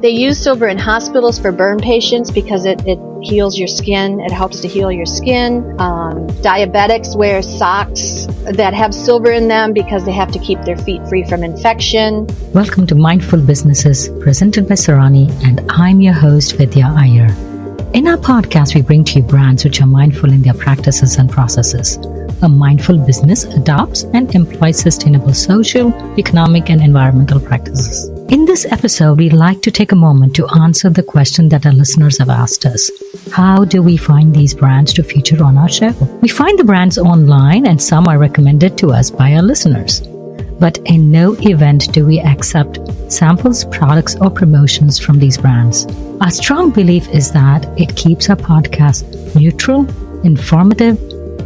They use silver in hospitals for burn patients because it heals your skin. It helps to heal your skin. Diabetics wear socks that have silver in them because they have to keep their feet free from infection. Welcome to Mindful Businesses, presented by Sarani, and I'm your host, Vidya Iyer. In our podcast, we bring to you brands which are mindful in their practices and processes. A mindful business adopts and employs sustainable social, economic, and environmental practices. In this episode, we'd like to take a moment to answer the question that our listeners have asked us. How do we find these brands to feature on our show? We find the brands online, and some are recommended to us by our listeners. But in no event do we accept samples, products, or promotions from these brands. Our strong belief is that it keeps our podcast neutral, informative,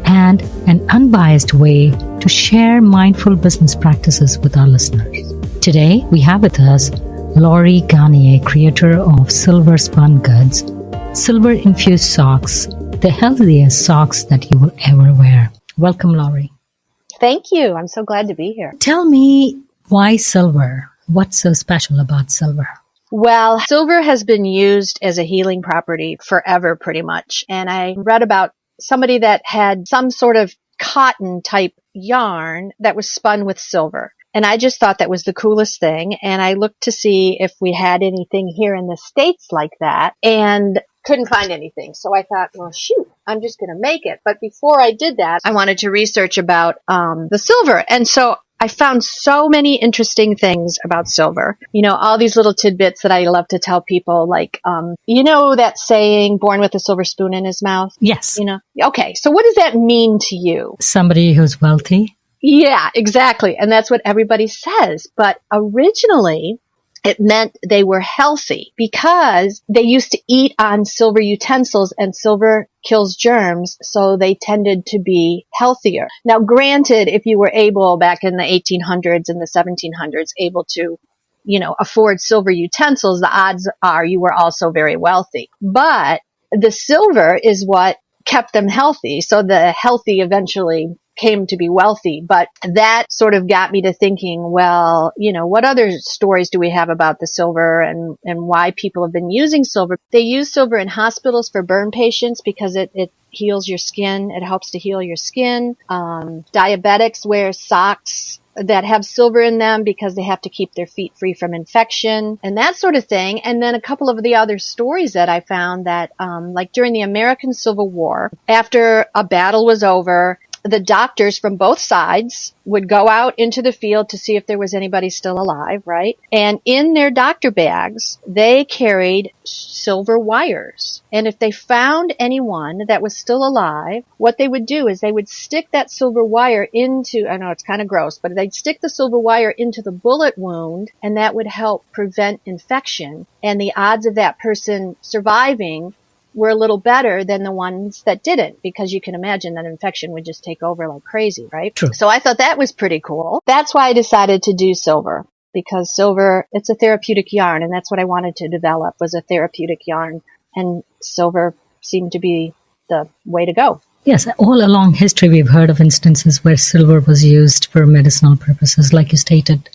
and an unbiased way to share mindful business practices with our listeners. Today, we have with us Laurie Garnier, creator of Silver Spun Goods, silver-infused socks, the healthiest socks that you will ever wear. Welcome, Laurie. Thank you. I'm so glad to be here. Tell me, why silver? What's so special about silver? Well, silver has been used as a healing property forever, pretty much. And I read about somebody that had some sort of cotton type yarn that was spun with silver. And I just thought that was the coolest thing. And I looked to see if we had anything here in the States like that and couldn't find anything. So I thought, well, shoot, I'm just going to make it. But before I did that, I wanted to research about the silver. And so I found so many interesting things about silver. You know, all these little tidbits that I love to tell people, like, you know that saying, born with a silver spoon in his mouth? Yes. You know? Okay, so what does that mean to you? Somebody who's wealthy? Yeah, exactly. And that's what everybody says. But originally, it meant they were healthy because they used to eat on silver utensils, and silver kills germs, so they tended to be healthier. Now, granted, if you were able back in the 1800s and the 1700s, able to, afford silver utensils, the odds are you were also very wealthy. But the silver is what kept them healthy. So the healthy eventually came to be wealthy. But that sort of got me to thinking, well, what other stories do we have about the silver and why people have been using silver? They use silver in hospitals for burn patients because it heals your skin. It helps to heal your skin. Diabetics wear socks that have silver in them because they have to keep their feet free from infection and that sort of thing. And then a couple of the other stories that I found that, like during the American Civil War, after a battle was over, the doctors from both sides would go out into the field to see if there was anybody still alive, right? And in their doctor bags, they carried silver wires. And if they found anyone that was still alive, what they would do is they would stick that silver wire into, I know it's kind of gross, but they'd stick the silver wire into the bullet wound, and that would help prevent infection. And the odds of that person surviving were a little better than the ones that didn't, because you can imagine that infection would just take over like crazy, right? True. So I thought that was pretty cool. That's why I decided to do silver, because silver, it's a therapeutic yarn, and that's what I wanted to develop, was a therapeutic yarn, and silver seemed to be the way to go. Yes, all along history, we've heard of instances where silver was used for medicinal purposes, like you stated.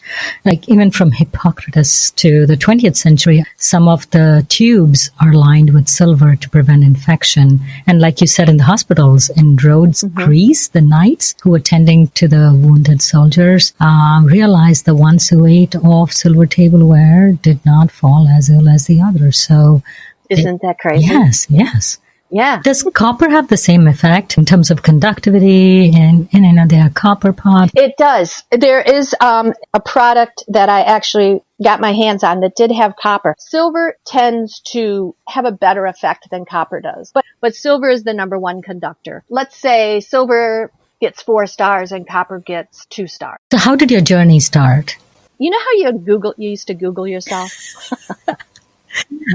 Like even from Hippocrates to the 20th century, some of the tubes are lined with silver to prevent infection. And like you said, in the hospitals, in Rhodes, Greece, the knights who were tending to the wounded soldiers realized the ones who ate off silver tableware did not fall as ill as the others. So, isn't that crazy? Yes. Yeah. Does copper have the same effect in terms of conductivity and their copper pot? It does. There is a product that I actually got my hands on that did have copper. Silver tends to have a better effect than copper does, but silver is the number one conductor. Let's say silver gets 4 stars and copper gets 2 stars. So how did your journey start? You know how you used to Google yourself?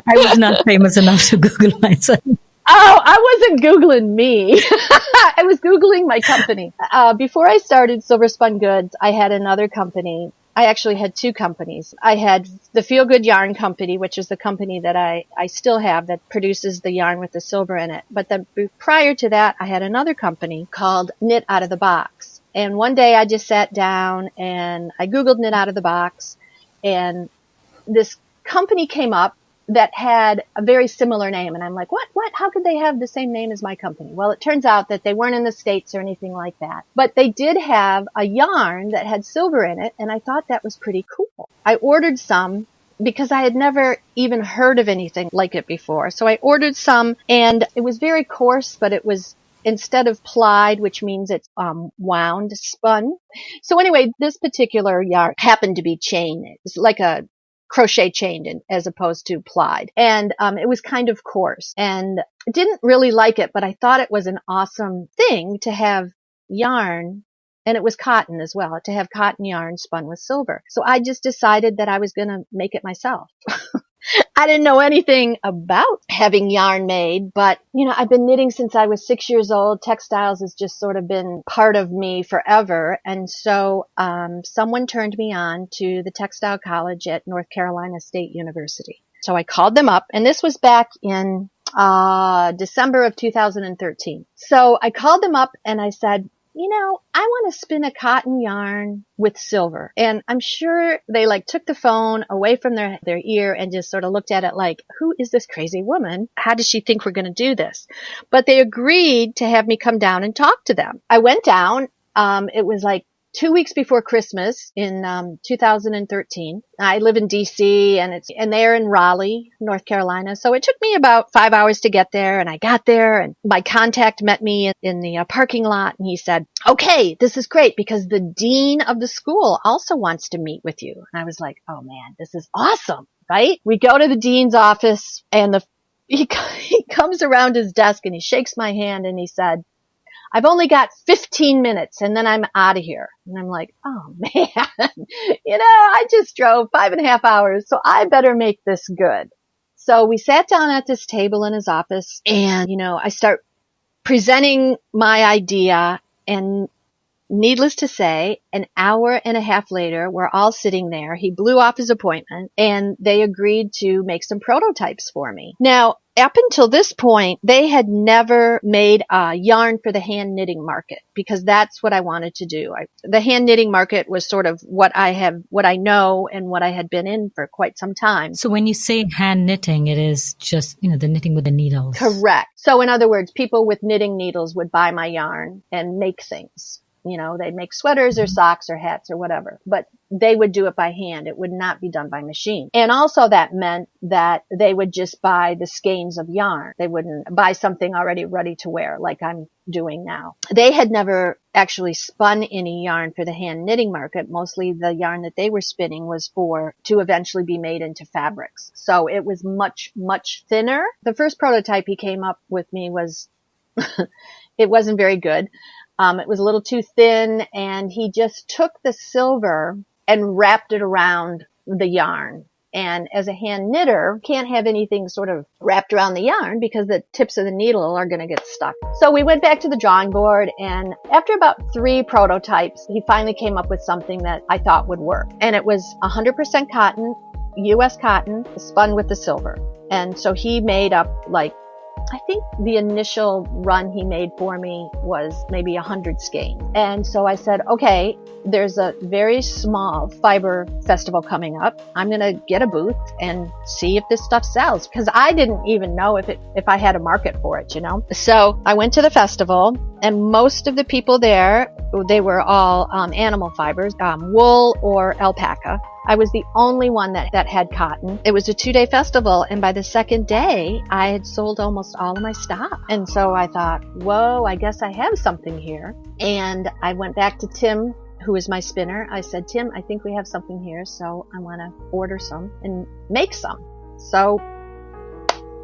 I was not famous enough to Google myself. Oh, I wasn't Googling me. I was Googling my company. Before I started Silver Spun Goods, I had another company. I actually had 2 companies. I had the Feel Good Yarn Company, which is the company that I still have that produces the yarn with the silver in it. But then prior to that, I had another company called Knit Out of the Box. And one day I just sat down and I Googled Knit Out of the Box, and this company came up that had a very similar name. And I'm like, what? How could they have the same name as my company? Well, it turns out that they weren't in the States or anything like that. But they did have a yarn that had silver in it, and I thought that was pretty cool. I ordered some because I had never even heard of anything like it before. So I ordered some, and it was very coarse, but it was, instead of plied, which means it's wound, spun. So anyway, this particular yarn happened to be chain. It was like a crochet chained as opposed to plied. And it was kind of coarse, and I didn't really like it, but I thought it was an awesome thing to have yarn. And it was cotton as well, to have cotton yarn spun with silver. So I just decided that I was going to make it myself. I didn't know anything about having yarn made, but, I've been knitting since I was 6 years old. Textiles has just sort of been part of me forever. And so someone turned me on to the textile college at North Carolina State University. So I called them up, and this was back in December of 2013. So I called them up and I said, I want to spin a cotton yarn with silver. And I'm sure they took the phone away from their ear and just sort of looked at it like, who is this crazy woman? How does she think we're going to do this? But they agreed to have me come down and talk to them. I went down. It was 2 weeks before Christmas in 2013. I live in DC, and they're in Raleigh, North Carolina. So it took me about 5 hours to get there, and I got there, and my contact met me in the parking lot, and he said, okay, this is great because the dean of the school also wants to meet with you. And I was like, oh man, this is awesome, right? We go to the dean's office, and he comes around his desk and he shakes my hand and he said, I've only got 15 minutes and then I'm out of here. And I'm like, oh man, I just drove 5.5 hours, so I better make this good. So we sat down at this table in his office, and, I start presenting my idea, and needless to say, an hour and a half later, we're all sitting there. He blew off his appointment, and they agreed to make some prototypes for me. Now, up until this point, they had never made a yarn for the hand knitting market, because that's what I wanted to do. The hand knitting market was sort of what I know and what I had been in for quite some time. So when you say hand knitting, it is just, the knitting with the needles. Correct. So in other words, people with knitting needles would buy my yarn and make things. They'd make sweaters or socks or hats or whatever, but they would do it by hand. It would not be done by machine. And also that meant that they would just buy the skeins of yarn. They wouldn't buy something already ready to wear like I'm doing now. They had never actually spun any yarn for the hand knitting market. Mostly the yarn that they were spinning was to eventually be made into fabrics. So it was much, much thinner. The first prototype he came up with me was, it wasn't very good. It was a little too thin, and he just took the silver and wrapped it around the yarn. And as a hand knitter, can't have anything sort of wrapped around the yarn because the tips of the needle are going to get stuck. So we went back to the drawing board, and after about 3 prototypes, he finally came up with something that I thought would work. And it was 100% cotton, U.S. cotton, spun with the silver. And so he made up I think the initial run he made for me was maybe 100 skeins. And so I said, okay, there's a very small fiber festival coming up. I'm going to get a booth and see if this stuff sells, because I didn't even know if I had a market for it, So I went to the festival, and most of the people there, they were all animal fibers, wool or alpaca. I was the only one that had cotton. It was a 2-day festival, and by the second day, I had sold almost all of my stock. And so I thought, whoa, I guess I have something here. And I went back to Tim, who is my spinner. I said, Tim, I think we have something here, so I want to order some and make some. So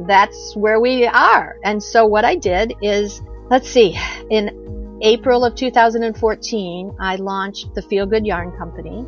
that's where we are. And so what I did is, let's see, in April of 2014, I launched the Feel Good Yarn Company,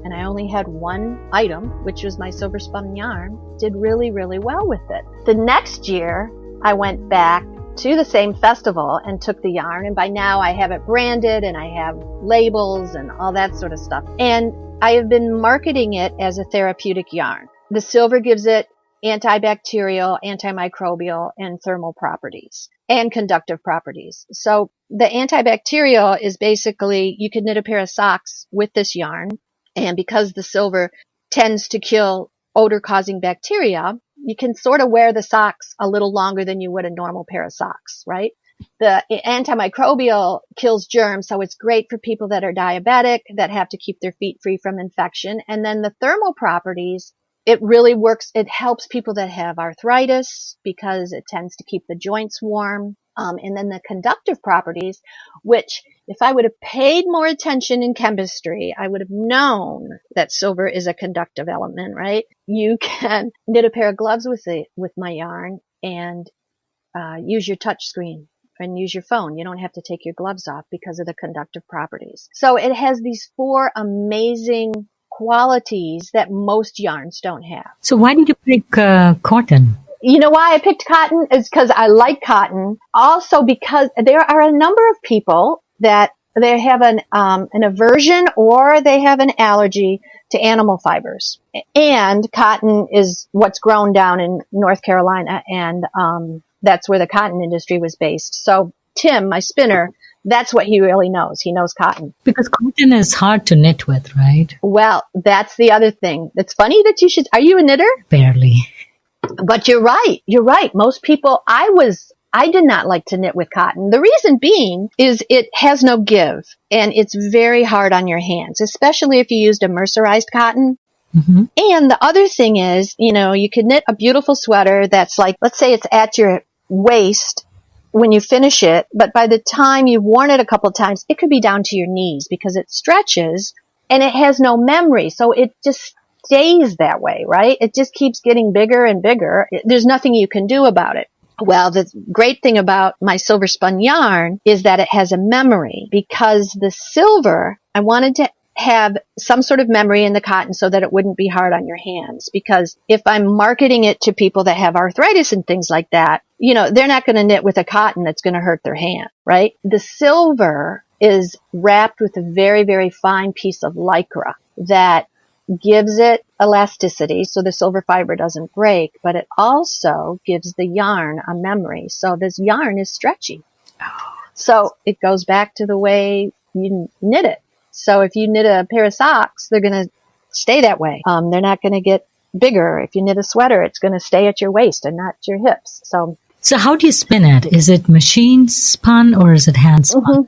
and I only had one item, which was my silver spun yarn. Did really, really well with it. The next year, I went back to the same festival and took the yarn, and by now I have it branded and I have labels and all that sort of stuff. And I have been marketing it as a therapeutic yarn. The silver gives it antibacterial, antimicrobial, and thermal properties, and conductive properties. So the antibacterial is basically, you could knit a pair of socks with this yarn, and because the silver tends to kill odor-causing bacteria, you can sort of wear the socks a little longer than you would a normal pair of socks, right? The antimicrobial kills germs, so it's great for people that are diabetic, that have to keep their feet free from infection. And then the thermal properties, it really works. It helps people that have arthritis because it tends to keep the joints warm. And then the conductive properties, which if I would have paid more attention in chemistry, I would have known that silver is a conductive element, right? You can knit a pair of gloves with my yarn and use your touch screen and use your phone. You don't have to take your gloves off because of the conductive properties. So it has these 4 amazing qualities that most yarns don't have. So why did you pick cotton? You know why I picked cotton? Is because I like cotton. Also because there are a number of people that they have an aversion or they have an allergy to animal fibers. And cotton is what's grown down in North Carolina, and that's where the cotton industry was based. So Tim, my spinner, that's what he really knows. He knows cotton. Because cotton is hard to knit with, right? Well, that's the other thing. It's funny that are you a knitter? Barely. But you're right. You're right. Most people, I did not like to knit with cotton. The reason being is it has no give and it's very hard on your hands, especially if you used a mercerized cotton. Mm-hmm. And the other thing is, you could knit a beautiful sweater that's like, let's say it's at your waist when you finish it, but by the time you've worn it a couple of times, it could be down to your knees because it stretches and it has no memory. So it just stays that way, right? It just keeps getting bigger and bigger. There's nothing you can do about it. Well, the great thing about my silver spun yarn is that it has a memory, because the silver, I wanted to have some sort of memory in the cotton so that it wouldn't be hard on your hands. Because if I'm marketing it to people that have arthritis and things like that, they're not going to knit with a cotton that's going to hurt their hand, right? The silver is wrapped with a very, very fine piece of lycra that gives it elasticity so the silver fiber doesn't break, but it also gives the yarn a memory. So this yarn is stretchy. So it goes back to the way you knit it. So if you knit a pair of socks, they're going to stay that way. They're not going to get bigger. If you knit a sweater, it's going to stay at your waist and not your hips. So how do you spin it? Is it machine spun or is it hand spun? Mm-hmm.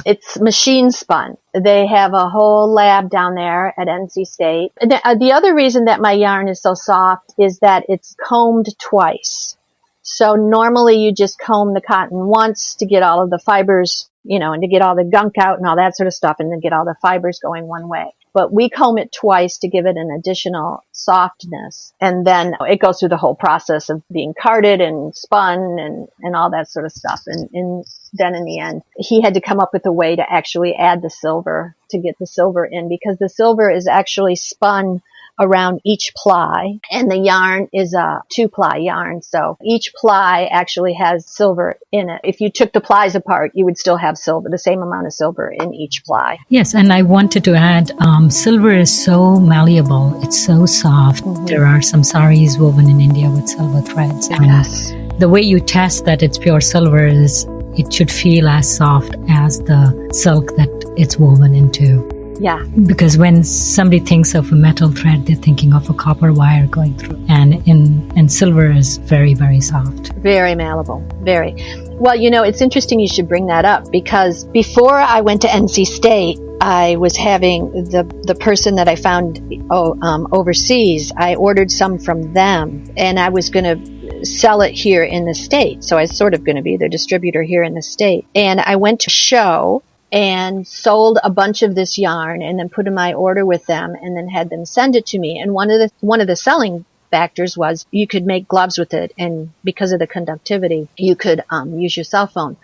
It's machine spun. They have a whole lab down there at NC State. The other reason that my yarn is so soft is that it's combed twice. So normally you just comb the cotton once to get all of the fibers, and to get all the gunk out and all that sort of stuff, and then get all the fibers going one way. But we comb it twice to give it an additional softness. And then it goes through the whole process of being carded and spun and all that sort of stuff. And then in the end, he had to come up with a way to actually add the silver to get the silver in, because the silver is actually spun around each ply, and the yarn is a 2-ply yarn. So each ply actually has silver in it. If you took the plies apart, you would still have silver, the same amount of silver in each ply. Yes, and I wanted to add, silver is so malleable. It's so soft. Mm-hmm. There are some saris woven in India with silver threads. Yes. And the way you test that it's pure silver is it should feel as soft as the silk that it's woven into. Yeah. Because when somebody thinks of a metal thread, they're thinking of a copper wire going through. And silver is very, very soft. Very malleable. Very. Well, it's interesting you should bring that up, because before I went to NC State, I was having the person that I found overseas, I ordered some from them, and I was going to sell it here in the state. So I was sort of going to be the distributor here in the state. And I went to a show and sold a bunch of this yarn and then put in my order with them and then had them send it to me. And one of the selling factors was you could make gloves with it, and because of the conductivity, you could use your cell phone.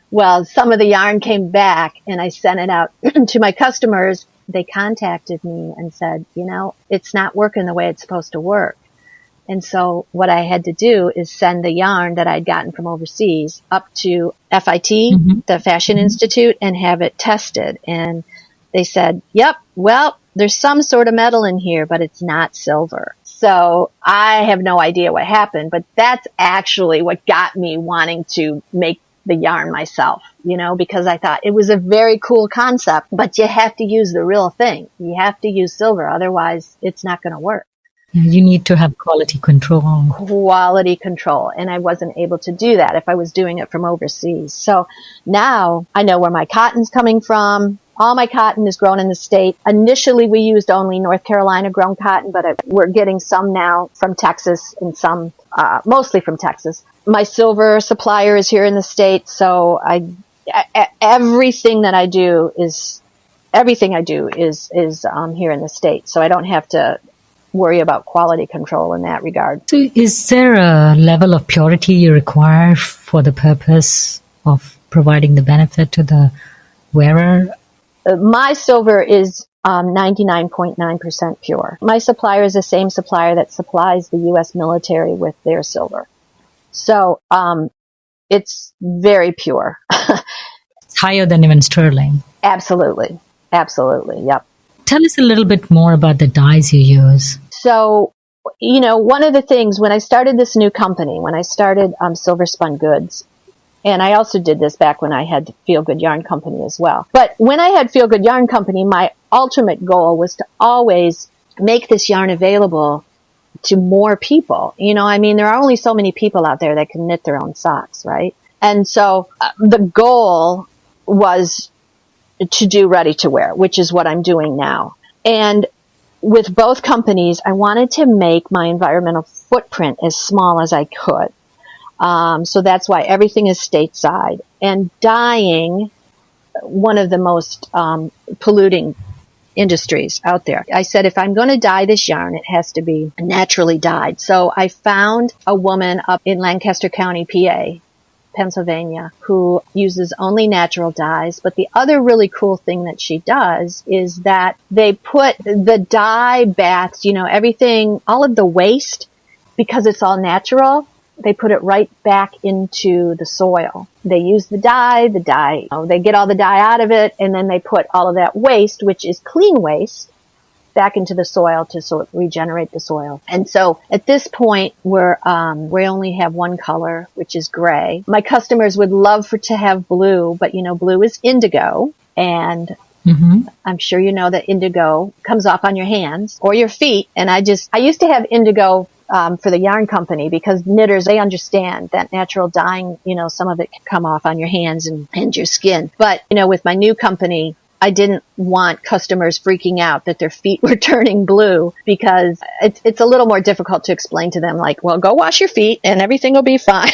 Well, some of the yarn came back and I sent it out to my customers. They contacted me and said, it's not working the way it's supposed to work. And so what I had to do is send the yarn that I'd gotten from overseas up to FIT, mm-hmm. the Fashion mm-hmm. Institute, and have it tested. And they said, yep, well, there's some sort of metal in here, but it's not silver. So I have no idea what happened, but that's actually what got me wanting to make the yarn myself, because I thought it was a very cool concept, but you have to use the real thing. You have to use silver. Otherwise, it's not going to work. You need to have quality control. Quality control. And I wasn't able to do that if I was doing it from overseas. So now I know where my cotton's coming from. All my cotton is grown in the state. Initially, we used only North Carolina grown cotton, but we're getting some now from Texas and some, mostly from Texas. My silver supplier is here in the state. So everything I do is here in the state. So I don't have to worry about quality control in that regard. So is there a level of purity you require for the purpose of providing the benefit to the wearer? My silver is 99.9% pure. My supplier is the same supplier that supplies the U.S. military with their silver. So it's very pure. It's higher than even sterling. Absolutely. Absolutely. Yep. Tell us a little bit more about the dyes you use. So, one of the things when I started this new company, when I started Silver Spun Goods, and I also did this back when I had Feel Good Yarn Company as well. But when I had Feel Good Yarn Company, my ultimate goal was to always make this yarn available to more people. There are only so many people out there that can knit their own socks, right? And so the goal was to do ready to wear, which is what I'm doing now. And with both companies, I wanted to make my environmental footprint as small as I could. So that's why everything is stateside. And dyeing, one of the most polluting industries out there. I said, if I'm going to dye this yarn, it has to be naturally dyed. So I found a woman up in Lancaster County, PA, Pennsylvania, who uses only natural dyes. But the other really cool thing that she does is that they put the dye baths, everything, all of the waste, because it's all natural, they put it right back into the soil. They use the dye, they get all the dye out of it, and then they put all of that waste, which is clean waste, back into the soil to sort of regenerate the soil. And so at this point, we only have one color, which is gray. My customers would love to have blue, but blue is indigo, and I'm sure you know that indigo comes off on your hands or your feet. And I used to have indigo for the yarn company because knitters, they understand that natural dyeing, some of it can come off on your hands and your skin. But, with my new company, I didn't want customers freaking out that their feet were turning blue because it's a little more difficult to explain to them, like, well, go wash your feet and everything will be fine,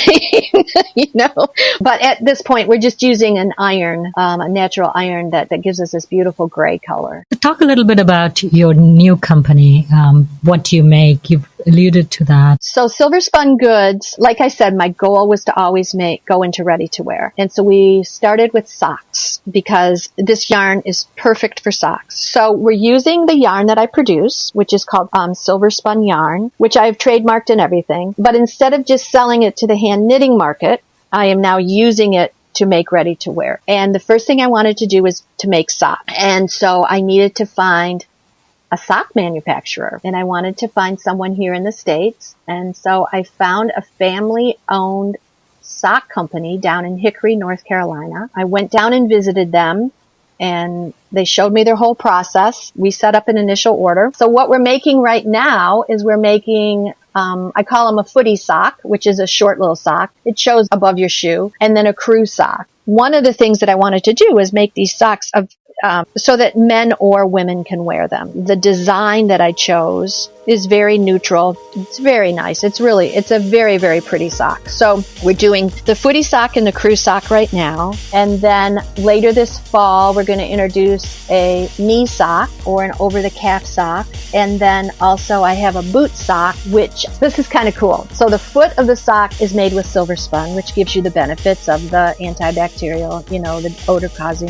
But at this point, we're just using an iron, a natural iron that gives us this beautiful gray color. Talk a little bit about your new company. What do you make? You've alluded to that. So Silver Spun Goods, like I said, my goal was to always go into ready to wear. And so we started with socks because this yarn is perfect for socks. So we're using the yarn that I produce, which is called Silver Spun yarn, which I've trademarked and everything. But instead of just selling it to the hand knitting market, I am now using it to make ready to wear. And the first thing I wanted to do was to make socks. And so I needed to find a sock manufacturer, and I wanted to find someone here in the States. And so I found a family-owned sock company down in Hickory, North Carolina. I went down and visited them, and they showed me their whole process. We set up an initial order. So what we're making right now is we're making, I call them a footy sock, which is a short little sock. It shows above your shoe, and then a crew sock. One of the things that I wanted to do was make these socks so that men or women can wear them. The design that I chose is very neutral. It's very nice. It's a very, very pretty sock. So we're doing the footy sock and the crew sock right now. And then later this fall, we're going to introduce a knee sock or an over the calf sock. And then also I have a boot sock, which this is kind of cool. So the foot of the sock is made with silver spun, which gives you the benefits of the antibacterial, the odor causing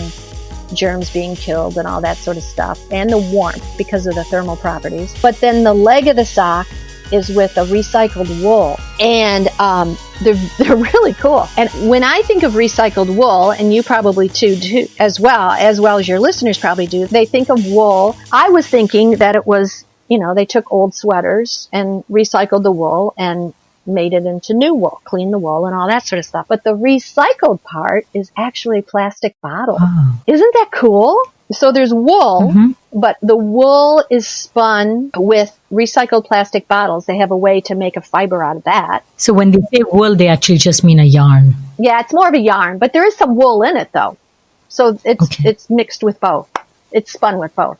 germs being killed and all that sort of stuff, and the warmth because of the thermal properties. But then the leg of the sock is with a recycled wool, and they're really cool. And when I think of recycled wool, and you probably too as well as your listeners probably do, they think of wool. I was thinking that it was, they took old sweaters and recycled the wool and made it into new wool, cleaned the wool and all that sort of stuff. But the recycled part is actually plastic bottle. Oh. Isn't that cool? So there's wool, but the wool is spun with recycled plastic bottles. They have a way to make a fiber out of that. So when they say wool, they actually just mean a yarn. Yeah, it's more of a yarn, but there is some wool in it though. So it's mixed with both. It's spun with both.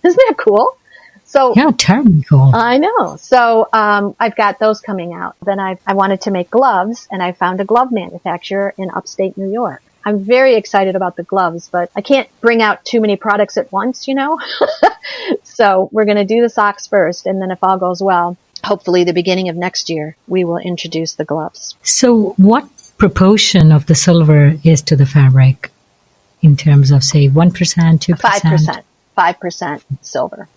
Isn't that cool? So yeah, terribly cool. I know. So I've got those coming out. Then I wanted to make gloves, and I found a glove manufacturer in upstate New York. I'm very excited about the gloves, but I can't bring out too many products at once, you know. So we're going to do the socks first, and then if all goes well, hopefully the beginning of next year, we will introduce the gloves. So what proportion of the silver is to the fabric in terms of, say, 1%, 2%? 5% silver.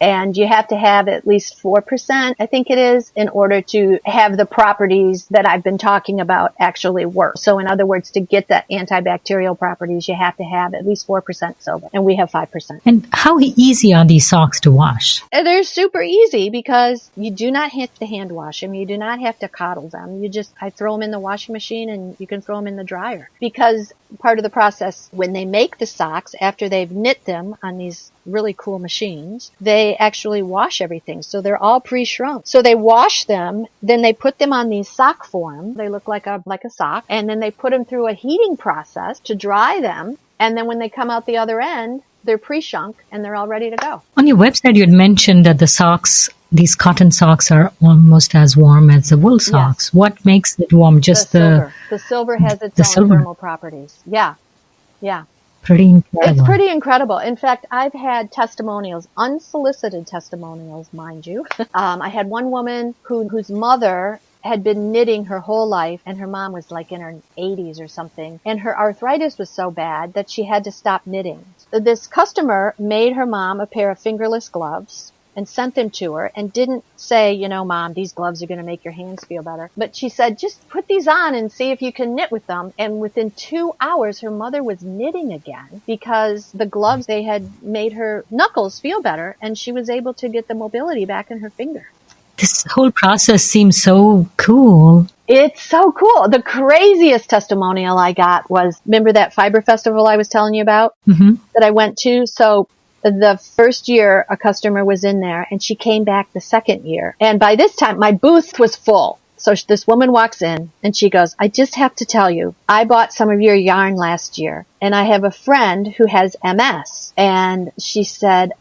And you have to have at least 4%, I think it is, in order to have the properties that I've been talking about actually work. So in other words, to get the antibacterial properties, you have to have at least 4% silver. And we have 5%. And how easy are these socks to wash? They're super easy because you do not have to hand wash them. You do not have to coddle them. I throw them in the washing machine and you can throw them in the dryer. Because part of the process, when they make the socks, after they've knit them on these really cool machines, they actually wash everything. So they're all pre-shrunk. So they wash them, then they put them on these sock form. They look like a sock. And then they put them through a heating process to dry them. And then when they come out the other end, they're pre-shrunk and they're all ready to go. On your website, you had mentioned that the socks, these cotton socks, are almost as warm as the wool socks. Yes. What makes it warm? Just the silver. The silver has its own thermal properties. Yeah. Pretty incredible. It's pretty incredible. In fact, I've had testimonials, unsolicited testimonials, mind you. I had one woman whose mother had been knitting her whole life, and her mom was like in her 80s or something, and her arthritis was so bad that she had to stop knitting. This customer made her mom a pair of fingerless gloves and sent them to her and didn't say, you know, Mom, these gloves are going to make your hands feel better. But she said, just put these on and see if you can knit with them. And within 2 hours, her mother was knitting again because the gloves, they had made her knuckles feel better, and she was able to get the mobility back in her finger. This whole process seems so cool. It's so cool. The craziest testimonial I got was, remember that fiber festival I was telling you about that I went to? So the first year a customer was in there, and she came back the second year. And by this time, my booth was full. So this woman walks in and she goes, I just have to tell you, I bought some of your yarn last year, and I have a friend who has MS. And she said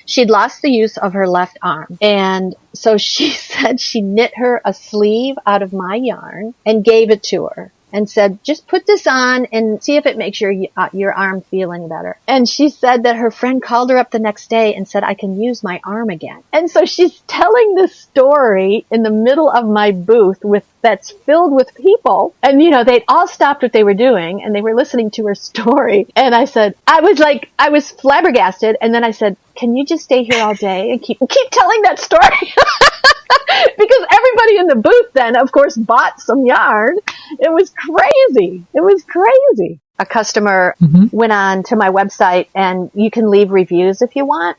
she'd lost the use of her left arm. And so she said she knit her a sleeve out of my yarn and gave it to her and said, just put this on and see if it makes your arm feel any better. And she said that her friend called her up the next day and said, I can use my arm again. And so she's telling this story in the middle of my booth that's filled with people. And, you know, they'd all stopped what they were doing and they were listening to her story. And I said, I was flabbergasted. And then I said, can you just stay here all day and keep telling that story? Because everybody in the booth then, of course, bought some yarn. It was crazy. A customer went on to my website, and you can leave reviews if you want.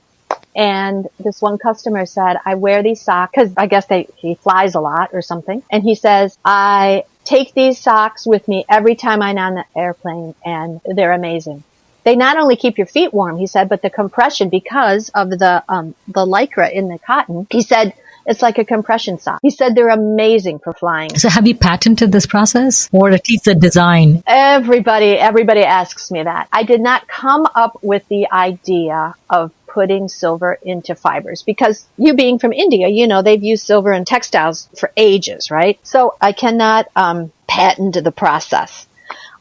And this one customer said, I wear these socks because I guess he flies a lot or something. And he says, I take these socks with me every time I'm on the airplane, and they're amazing. They not only keep your feet warm, he said, but the compression, because of the lycra in the cotton, he said, it's like a compression sock. He said they're amazing for flying. So have you patented this process, or at least the design? Everybody asks me that. I did not come up with the idea of putting silver into fibers because, you being from India, you know, they've used silver in textiles for ages, right? So I cannot patent the process,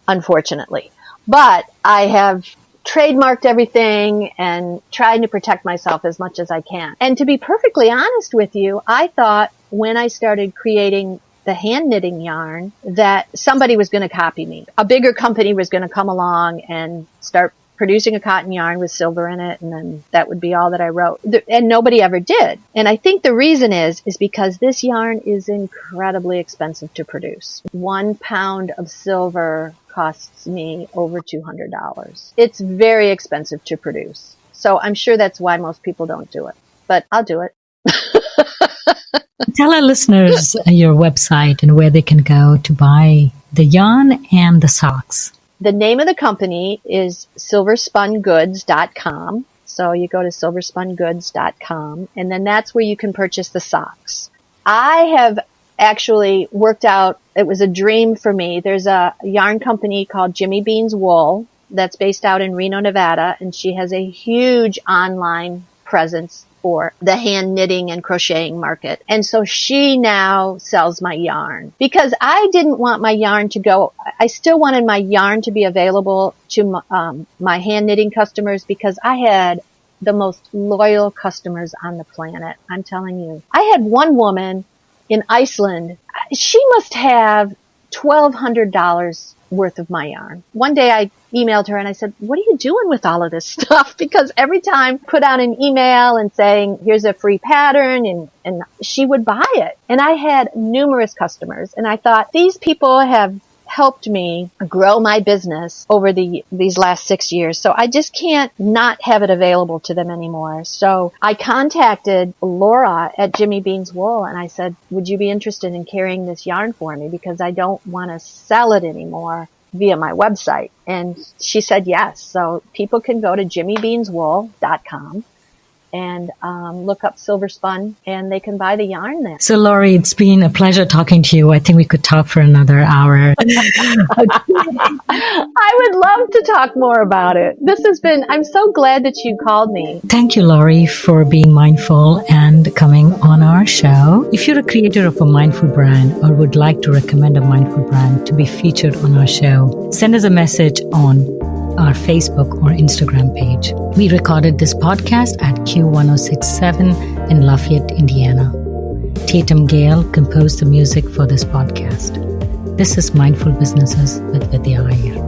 unfortunately. But I have trademarked everything and trying to protect myself as much as I can. And to be perfectly honest with you, I thought when I started creating the hand knitting yarn that somebody was going to copy me. A bigger company was going to come along and start producing a cotton yarn with silver in it, and then that would be all that I wrote. And nobody ever did. And I think the reason is because this yarn is incredibly expensive to produce. 1 pound of silver costs me over $200. It's very expensive to produce. So I'm sure that's why most people don't do it. But I'll do it. Tell our listeners your website and where they can go to buy the yarn and the socks. The name of the company is silverspungoods.com. So you go to silverspungoods.com, and then that's where you can purchase the socks. I have actually worked out, it was a dream for me. There's a yarn company called Jimmy Bean's Wool that's based out in Reno, Nevada, and she has a huge online presence for the hand knitting and crocheting market. And so she now sells my yarn because I didn't want my yarn to go. I still wanted my yarn to be available to my hand knitting customers because I had the most loyal customers on the planet. I'm telling you. I had one woman in Iceland. She must have $1,200 worth of my yarn. One day I emailed her and I said, what are you doing with all of this stuff? Because every time I put out an email and saying, here's a free pattern, and she would buy it. And I had numerous customers, and I thought, these people have helped me grow my business over these last 6 years. So I just can't not have it available to them anymore. So I contacted Laura at Jimmy Bean's Wool and I said, would you be interested in carrying this yarn for me? Because I don't want to sell it anymore via my website. And she said yes. So people can go to jimmybeanswool.com and look up Silver Spun, and they can buy the yarn there. So, Lori, it's been a pleasure talking to you. I think we could talk for another hour. I would love to talk more about it. I'm so glad that you called me. Thank you, Lori, for being mindful and coming on our show. If you're a creator of a mindful brand or would like to recommend a mindful brand to be featured on our show, send us a message on our Facebook or Instagram page. We recorded this podcast at Q1067 in Lafayette, Indiana. Tatum Gale composed the music for this podcast. This is Mindful Businesses with Vidya Iyer.